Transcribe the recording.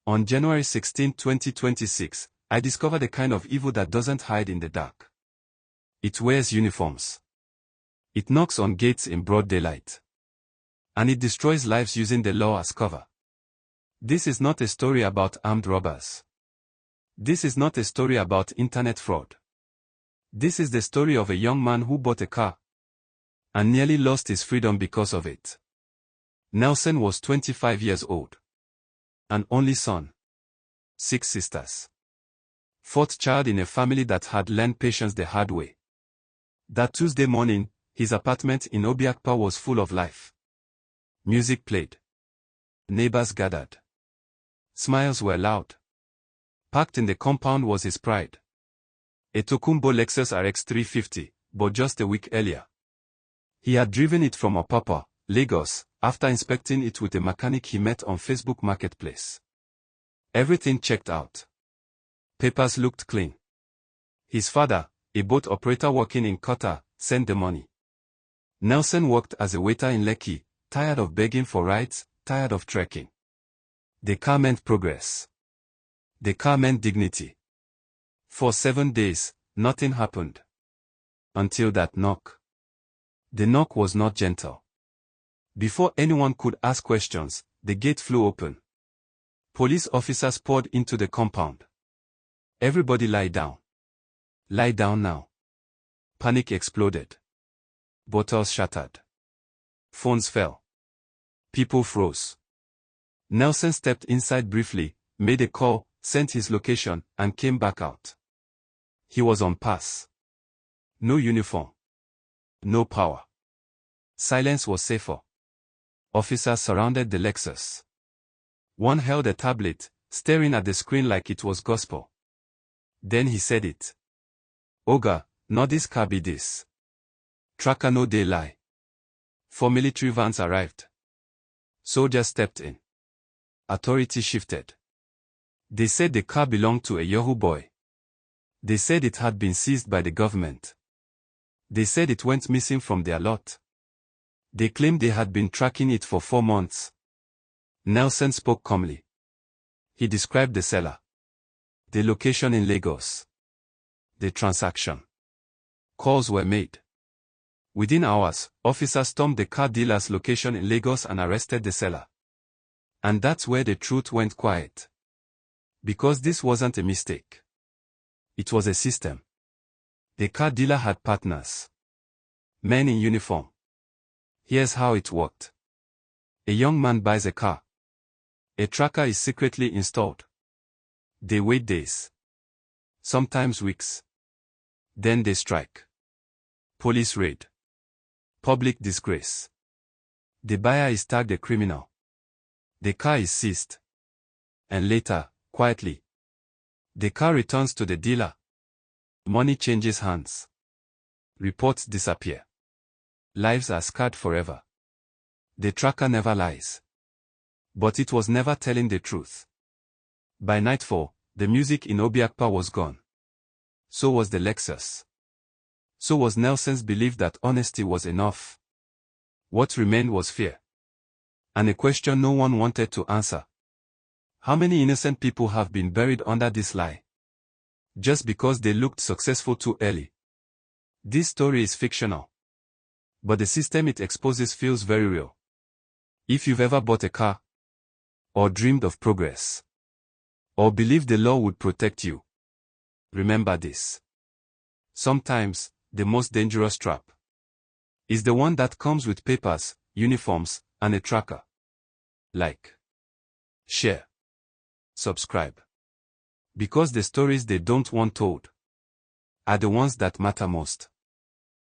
On January 16, 2026, I discovered a kind of evil that doesn't hide in the dark. It wears uniforms. It knocks on gates in broad daylight. And it destroys lives using the law as cover. This is not a story about armed robbers. This is not a story about internet fraud. This is the story of a young man who bought a car and nearly lost his freedom because of it. Nelson was 25 years old. An only son. 6 sisters. Fourth child in a family that had learned patience the hard way. That Tuesday morning, his apartment in Obiakpa was full of life. Music played. Neighbors gathered. Smiles were loud. Packed in the compound was his pride. A Tokumbo Lexus RX 350, but just a week earlier. He had driven it from Apapa, Lagos, after inspecting it with a mechanic he met on Facebook Marketplace. Everything checked out. Papers looked clean. His father, a boat operator working in Qatar, sent the money. Nelson worked as a waiter in Lekki, tired of begging for rides, tired of trekking. The car meant progress. The car meant dignity. For 7 days, nothing happened. Until that knock. The knock was not gentle. Before anyone could ask questions, the gate flew open. Police officers poured into the compound. Everybody lie down. Lie down now. Panic exploded. Bottles shattered. Phones fell. People froze. Nelson stepped inside briefly, made a call, sent his location, and came back out. He was on pass. No uniform. No power. Silence was safer. Officers surrounded the Lexus. One held a tablet, staring at the screen like it was gospel. Then he said it. Oga, no this car be this. Tracker no dey lie. 4 military vans arrived. Soldiers stepped in. Authority shifted. They said the car belonged to a Yahoo boy. They said it had been seized by the government. They said it went missing from their lot. They claimed they had been tracking it for 4 months. Nelson spoke calmly. He described the seller. The location in Lagos. The transaction. Calls were made. Within hours, officers stormed the car dealer's location in Lagos and arrested the seller. And that's where the truth went quiet. Because this wasn't a mistake. It was a system. The car dealer had partners. Men in uniform. Here's how it worked. A young man buys a car. A tracker is secretly installed. They wait days. Sometimes weeks. Then they strike. Police raid. Public disgrace. The buyer is tagged a criminal. The car is seized. And later, quietly, the car returns to the dealer. Money changes hands. Reports disappear. Lives are scarred forever. The tracker never lies. But it was never telling the truth. By nightfall, the music in Obiakpa was gone. So was the Lexus. So was Nelson's belief that honesty was enough. What remained was fear. And a question no one wanted to answer. How many innocent people have been buried under this lie? Just because they looked successful too early. This story is fictional. But the system it exposes feels very real. If you've ever bought a car, or dreamed of progress, or believed the law would protect you, remember this. Sometimes, the most dangerous trap is the one that comes with papers, uniforms, and a tracker. Like, share, subscribe. Because the stories they don't want told are the ones that matter most.